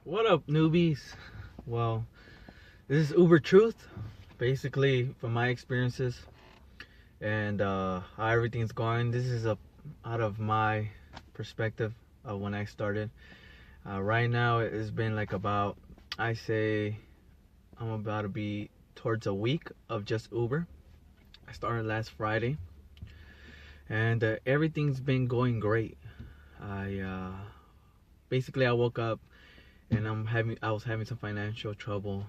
What up, newbies? Well, this is Uber Truth, basically from my experiences and how everything's going. This is out of my perspective of when I started. Right now, it's been like about, I say, I'm about to be towards a week of just Uber. I started last Friday, and everything's been going great. I woke up and I was having some financial trouble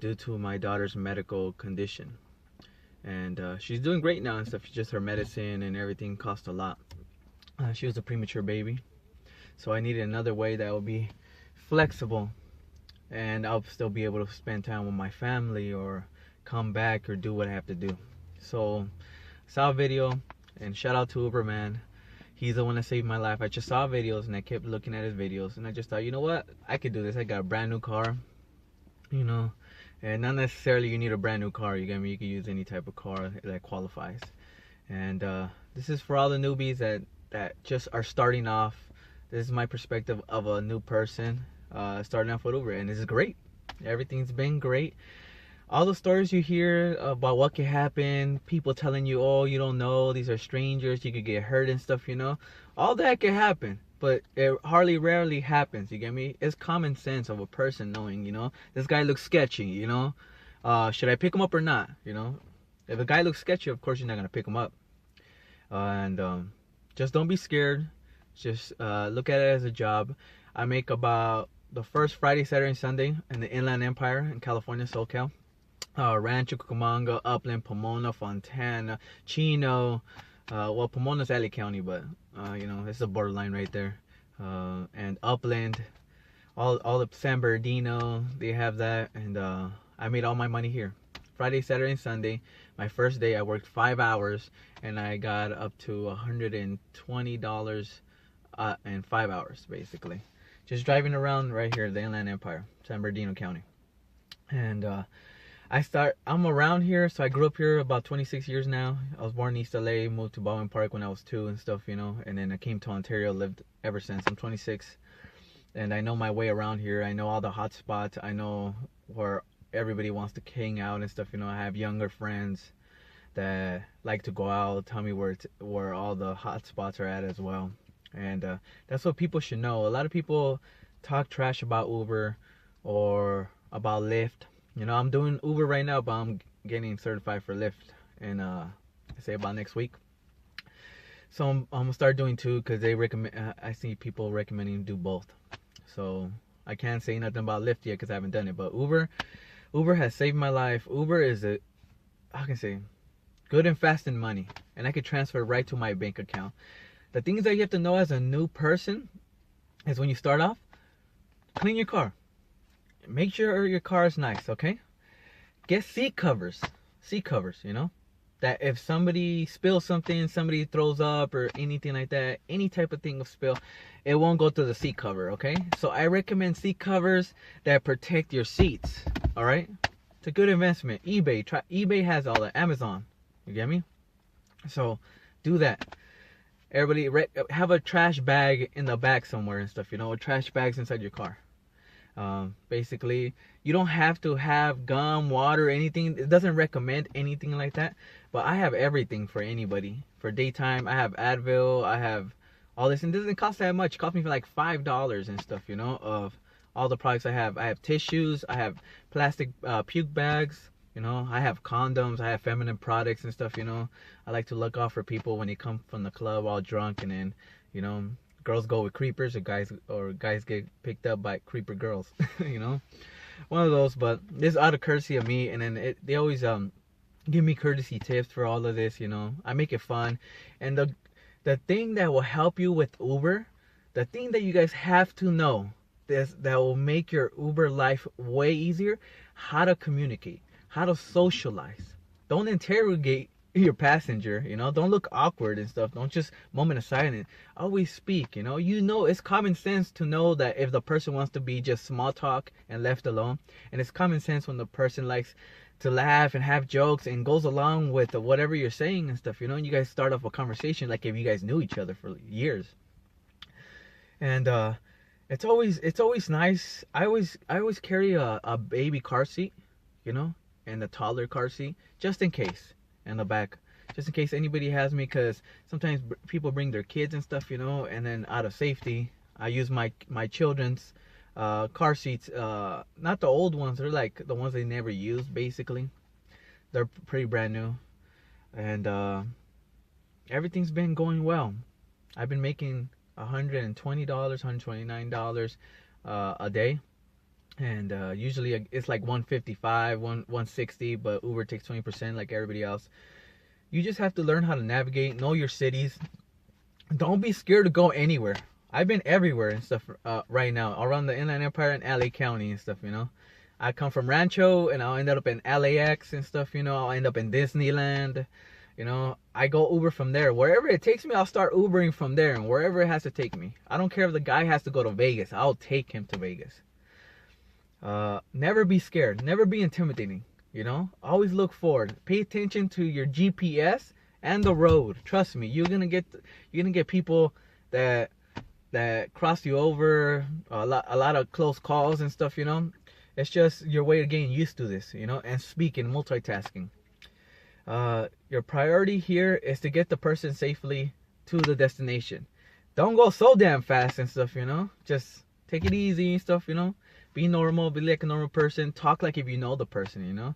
due to my daughter's medical condition, and she's doing great now and stuff. Just her medicine and everything cost a lot. She was a premature baby, so I needed another way that would be flexible and I'll still be able to spend time with my family or come back or do what I have to do. So saw a video, and shout out to Uber, man. He's the one that saved my life. I just saw videos and I kept looking at his videos, and I just thought, you know what, I could do this. I got a brand new car, and not necessarily you need a brand new car. You get me? You can use any type of car that qualifies. And this is for all the newbies that just are starting off. This is my perspective of a new person starting off with Uber, and this is great. Everything's been great. All the stories you hear about what could happen, people telling you, oh, you don't know, these are strangers, you could get hurt and stuff, all that could happen, but it rarely happens. You get me? It's common sense of a person knowing, this guy looks sketchy, should I pick him up or not? If a guy looks sketchy, of course you're not gonna pick him up. And just don't be scared. Just look at it as a job. I make about the first Friday, Saturday, and Sunday in the Inland Empire in California, SoCal. Rancho Cucamonga, Upland, Pomona, Fontana, Chino. Well, Pomona's LA County, but it's a borderline right there. And Upland, all of San Bernardino, they have that. And I made all my money here. Friday, Saturday, and Sunday. My first day, I worked 5 hours, and I got up to $120 in 5 hours, basically. Just driving around right here, the Inland Empire, San Bernardino County. And I'm around here, so I grew up here about 26 years now. I was born in East LA, moved to Baldwin Park when I was 2 and stuff, and then I came to Ontario, lived ever since. I'm 26, and I know my way around here. I know all the hot spots. I know where everybody wants to hang out and stuff. I have younger friends that like to go out, tell me where all the hot spots are at as well. And that's what people should know. A lot of people talk trash about Uber or about Lyft. I'm doing Uber right now, but I'm getting certified for Lyft in I say about next week. So I'm gonna start doing two because they recommend. I see people recommending do both. So I can't say nothing about Lyft yet because I haven't done it. But Uber has saved my life. Uber is good and fast in money, and I could transfer right to my bank account. The things that you have to know as a new person is when you start off, clean your car. Make sure your car is nice, okay? Get seat covers, that if somebody spills something, somebody throws up or anything like that, any type of thing of spill, it won't go through the seat cover, okay? So I recommend seat covers that protect your seats, all right? It's a good investment. eBay has all that. Amazon, you get me? So do that. Everybody have a trash bag in the back somewhere and stuff, trash bags inside your car. Basically, you don't have to have gum, water, anything. It doesn't recommend anything like that, but I have everything for anybody. For daytime, I have Advil, I have all this, and it doesn't cost that much. It cost me for like $5 and stuff, of all the products I have. I have tissues, I have plastic puke bags, I have condoms, I have feminine products and stuff, I like to look out for people when they come from the club all drunk, and then, girls go with creepers, or guys get picked up by creeper girls, one of those. But this is out of courtesy of me, and then they always give me courtesy tips for all of this. I make it fun, and the thing that will help you with Uber, the thing that you guys have to know, that will make your Uber life way easier: how to communicate, how to socialize. Don't interrogate your passenger, don't look awkward and stuff. Don't just moment of silence. Always speak, it's common sense to know that if the person wants to be just small talk and left alone, and it's common sense when the person likes to laugh and have jokes and goes along with whatever you're saying and stuff, and you guys start off a conversation like if you guys knew each other for years. And it's always nice. I always carry a baby car seat, you know, and a toddler car seat just in case, in the back, just in case anybody has me, because sometimes people bring their kids and stuff, you know, and then out of safety, I use my children's car seats, not the old ones, they're like the ones they never used basically. They're pretty brand new, and everything's been going well. I've been making $120, $129 a day, and usually it's like 155, 160, but Uber takes 20% like everybody else. You just have to learn how to navigate, know your cities. Don't be scared to go anywhere. I've been everywhere and stuff right now around the Inland Empire and LA County and stuff, you know. I come from Rancho and I'll end up in LAX and stuff, you know. I'll end up in Disneyland. You know, I go Uber from there. Wherever it takes me, I'll start Ubering from there, and wherever it has to take me. I don't care if the guy has to go to Vegas. I'll take him to Vegas. Never be scared. Never be intimidating. You know, always look forward. Pay attention to your GPS and the road. Trust me, you're gonna get people that cross you over. A lot of close calls and stuff. You know, it's just your way of getting used to this. You know, and speaking, multitasking. Your priority here is to get the person safely to the destination. Don't go so damn fast and stuff, you know. Just take it easy and stuff, you know. Be normal, be like a normal person. Talk like if you know the person, you know.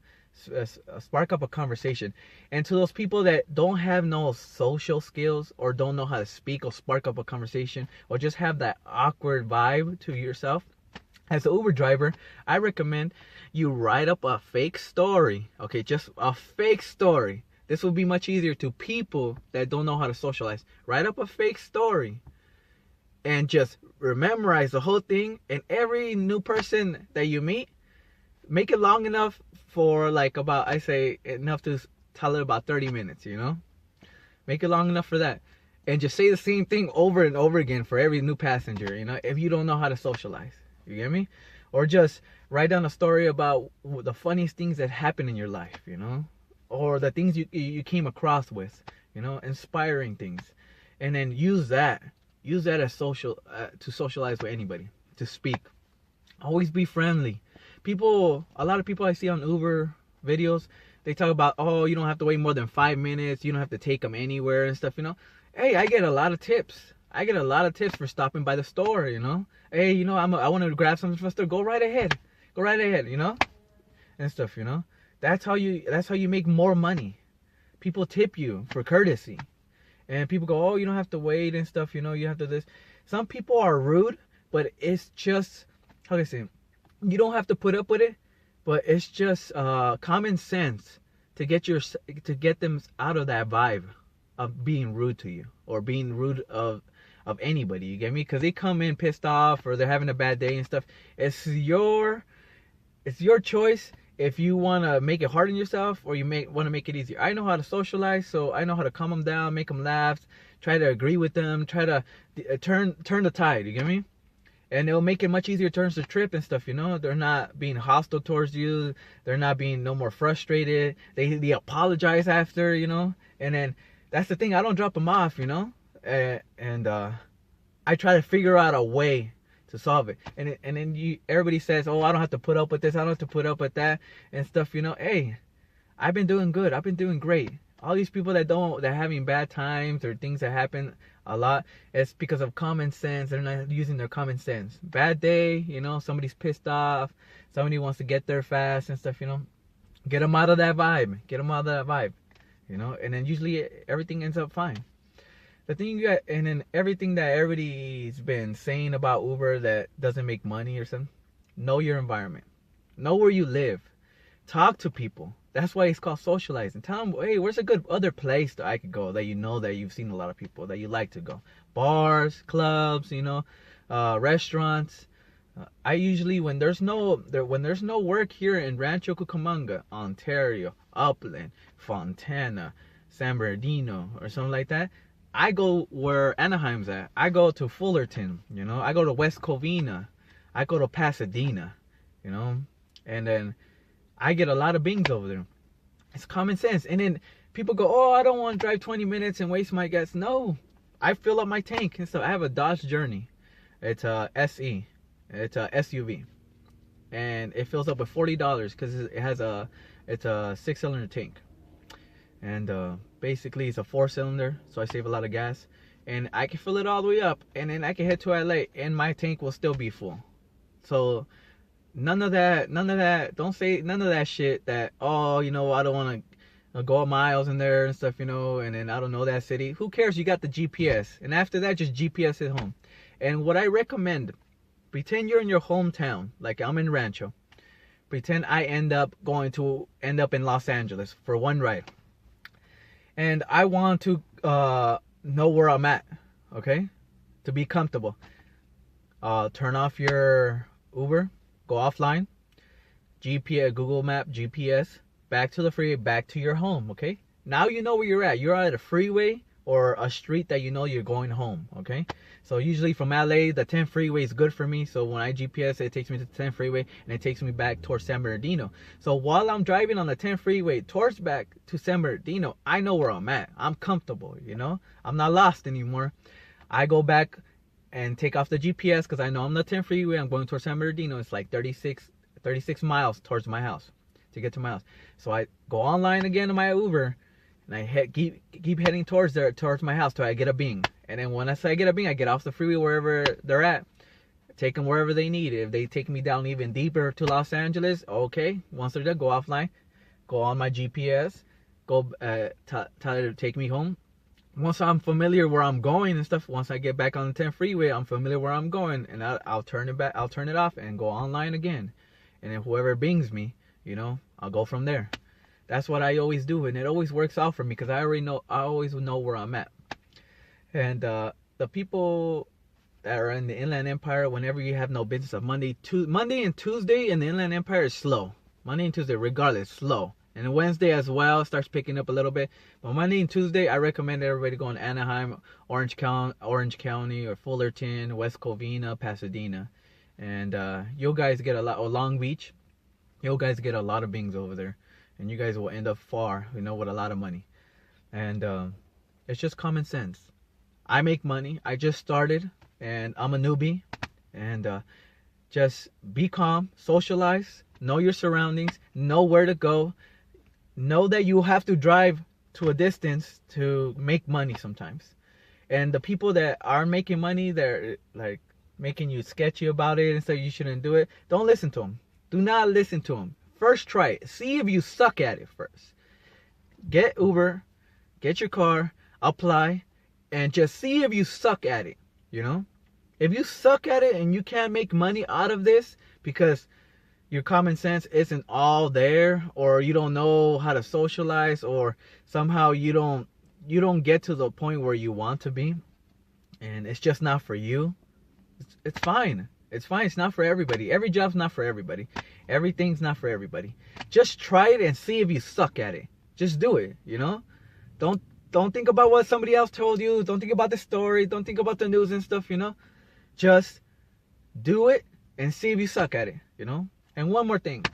Spark up a conversation. And to those people that don't have no social skills or don't know how to speak or spark up a conversation or just have that awkward vibe to yourself, as an Uber driver, I recommend you write up a fake story. Okay, just a fake story. This will be much easier to people that don't know how to socialize. Write up a fake story and just memorize the whole thing. And every new person that you meet, make it long enough for like about, I say, enough to tell it about 30 minutes, you know? Make it long enough for that. And just say the same thing over and over again for every new passenger, you know, if you don't know how to socialize. You get me? Or just write down a story about the funniest things that happen in your life, you know? Or the things you came across with, you know, inspiring things. And then use that as to socialize with anybody, to speak. Always be friendly. A lot of people I see on Uber videos, they talk about, oh, you don't have to wait more than 5 minutes, you don't have to take them anywhere and stuff, you know? Hey, I get a lot of tips. I get a lot of tips for stopping by the store, you know? Hey, you know, I want to grab something from the store. Go right ahead, you know? And stuff, you know? That's how you make more money. People tip you for courtesy. And people go, oh, you don't have to wait and stuff, you know, you have to this. Some people are rude, but it's just, how do I say, you don't have to put up with it, but it's just common sense to get them out of that vibe of being rude to you or being rude of anybody, you get me? Because they come in pissed off or they're having a bad day and stuff. It's your choice if you want to make it hard on yourself or you want to make it easier. I know how to socialize, so I know how to calm them down, make them laugh, try to agree with them, try to turn the tide, you get me? And it'll make it much easier turns the trip and stuff, you know? They're not being hostile towards you. They're not being no more frustrated. They apologize after, you know? And then that's the thing, I don't drop them off, you know? And I try to figure out a way to solve it. And then everybody says, oh, I don't have to put up with this, I don't have to put up with that and stuff, you know? Hey, I've been doing good. I've been doing great. All these people that having bad times or things that happen a lot, it's because of common sense. They're not using their common sense. Bad day, you know, somebody's pissed off, somebody wants to get there fast and stuff, you know? Get them out of that vibe. You know? And then usually everything ends up fine. The thing and then everything that everybody's been saying about Uber that doesn't make money or something, know your environment. Know where you live. Talk to people. That's why it's called socializing. Tell them, hey, where's a good other place that I could go that you know that you've seen a lot of people that you like to go? Bars, clubs, you know, restaurants. I usually, when there's no work here in Rancho Cucamonga, Ontario, Upland, Fontana, San Bernardino, or something like that, I go where Anaheim's at. I go to Fullerton, you know. I go to West Covina. I go to Pasadena, you know. And then I get a lot of bings over there. It's common sense. And then people go, oh, I don't want to drive 20 minutes and waste my gas. No, I fill up my tank and stuff. I have a Dodge Journey. It's a SE. It's a SUV, and it fills up with $40 because it's a 6-cylinder tank, and basically it's a 4-cylinder, so I save a lot of gas, and I can fill it all the way up, and then I can head to LA, and my tank will still be full. So none of that. Don't say none of that shit. That, oh, you know, I don't want to go miles in there and stuff, you know, and then I don't know that city. Who cares? You got the GPS, and after that, just GPS it home. And what I recommend, pretend you're in your hometown, like I'm in Rancho. Pretend I end up in Los Angeles for one ride, and I want to know where I'm at, okay? To be comfortable. Turn off your Uber, go offline, GPS, Google Map, GPS, back to the freeway, back to your home, okay? Now you know where you're at. You're at a freeway or a street that you know you're going home, okay? So usually from LA, the 10 freeway is good for me. So when I GPS, it takes me to the 10 freeway, and it takes me back towards San Bernardino. So while I'm driving on the 10 freeway towards back to San Bernardino, I know where I'm at. I'm comfortable, you know? I'm not lost anymore. I go back and take off the GPS because I know I'm the 10 freeway. I'm going towards San Bernardino. It's like 36 miles towards my house to get to my house. So I go online again to my Uber, and I keep heading towards my house till I get a Bing. And then once I get a Bing, I get off the freeway wherever they're at, take them wherever they need. If they take me down even deeper to Los Angeles, okay. Once they're done, go offline, go on my GPS, go tell it to take me home. Once I'm familiar where I'm going and stuff, once I get back on the 10 freeway, I'm familiar where I'm going, and I'll turn it off and go online again. And then whoever bings me, you know, I'll go from there. That's what I always do, and it always works out for me because I always know where I'm at. And the people that are in the Inland Empire, whenever you have no business of Monday and Tuesday in the Inland Empire is slow. Monday and Tuesday, regardless, slow. And Wednesday as well starts picking up a little bit. But Monday and Tuesday, I recommend everybody go in Anaheim, Orange County, or Fullerton, West Covina, Pasadena. And you guys get Long Beach. You guys get a lot of bings over there. And you guys will end up far, you know, with a lot of money. And it's just common sense. I make money. I just started, and I'm a newbie. And just be calm, socialize, know your surroundings, know where to go. Know that you have to drive to a distance to make money sometimes. And the people that are making money, they're like making you sketchy about it and say you shouldn't do it. Don't listen to them. Do not listen to them. First try it. See if you suck at it first. Get Uber, get your car, apply, and just see if you suck at it, you know? If you suck at it and you can't make money out of this because your common sense isn't all there, or you don't know how to socialize, or somehow you don't get to the point where you want to be, and it's just not for you, it's fine. It's fine. It's not for everybody. Every job's not for everybody. Everything's not for everybody. Just try it and see if you suck at it. Just do it, you know? Don't think about what somebody else told you. Don't think about the story. Don't think about the news and stuff, you know? Just do it and see if you suck at it, you know? And one more thing.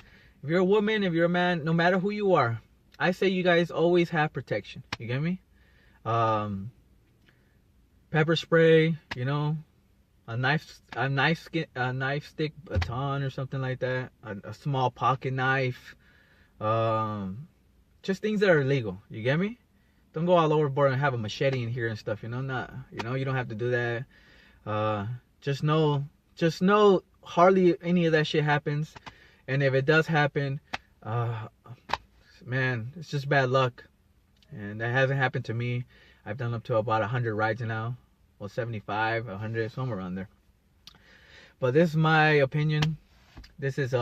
If you're a woman, if you're a man, no matter who you are, I say you guys always have protection. You get me? Pepper spray, you know, a knife stick, baton or something like that, a small pocket knife, just things that are legal. You get me? Don't go all overboard and have a machete in here and stuff. You know, you don't have to do that. Just know hardly any of that shit happens, and if it does happen, man, it's just bad luck, and that hasn't happened to me. I've done up to about 100 rides now. Well, 75, 100, somewhere around there. But this is my opinion. This is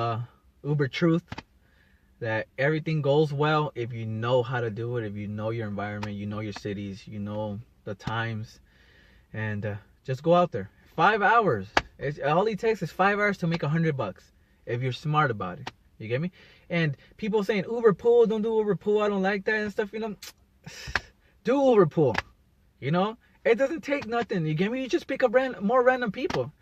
Uber truth. That everything goes well if you know how to do it, if you know your environment, you know your cities, you know the times, and just go out there. 5 hours. All it takes is 5 hours to make $100 if you're smart about it. You get me? And people saying Uber pool, don't do Uber pool, I don't like that and stuff, you know. Do Uber pool. You know? It doesn't take nothing. You get me? You just pick up more random people.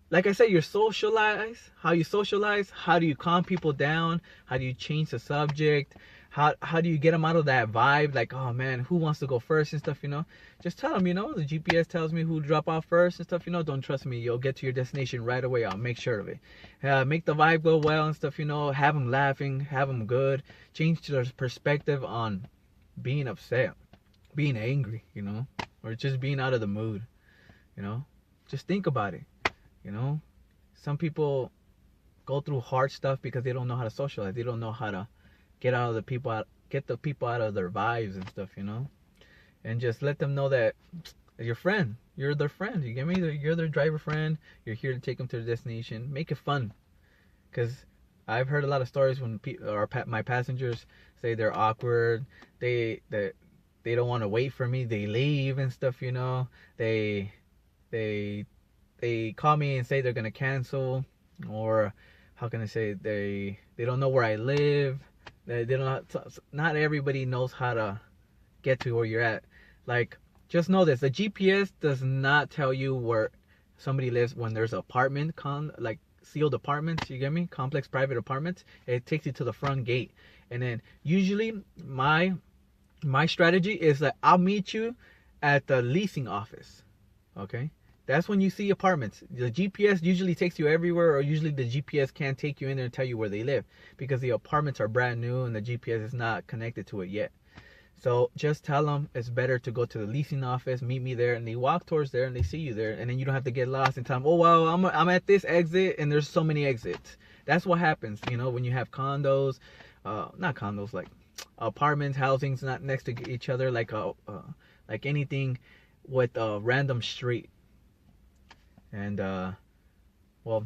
Like I said, you socialize. How you socialize? How do you calm people down? How do you change the subject? how do you get them out of that vibe? Like, oh man, who wants to go first and stuff, you know? Just tell them, you know, the GPS tells me who to drop off first and stuff, you know. Don't trust me. You'll get to your destination right away. I'll make sure of it. Make the vibe go well and stuff, you know. Have them laughing, have them good. Change their perspective on being upset, being angry, you know, or just being out of the mood, you know. Just think about it, you know. Some people go through hard stuff because they don't know how to socialize. They don't know how to get the people out of their vibes and stuff, you know. And just let them know that your friend, you're their friend. You get me? You're their driver friend. You're here to take them to their destination. Make it fun, because I've heard a lot of stories when my passengers say they're awkward. They don't want to wait for me. They leave and stuff, you know. They call me and say they're gonna cancel, or how can I say, they don't know where I live. They don't. Not everybody knows how to get to where you're at. Like, just know this: the GPS does not tell you where somebody lives when there's apartment like sealed apartments. You get me? Complex private apartments. It takes you to the front gate, and then usually my strategy is that I'll meet you at the leasing office. Okay. That's when you see apartments. The GPS usually takes you everywhere, or usually the GPS can't take you in there and tell you where they live, because the apartments are brand new and the GPS is not connected to it yet. So just tell them it's better to go to the leasing office, meet me there, and they walk towards there and they see you there, and then you don't have to get lost and tell them, oh well, I'm at this exit and there's so many exits. That's what happens, you know, when you have condos, not condos, like apartments, housings not next to each other, like anything with a random street. And well,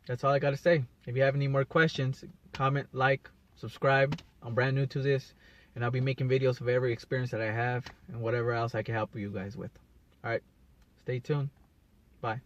that's all I gotta say. If you have any more questions, comment, like, subscribe. I'm brand new to this, and I'll be making videos of every experience that I have and whatever else I can help you guys with. All right, stay tuned. Bye.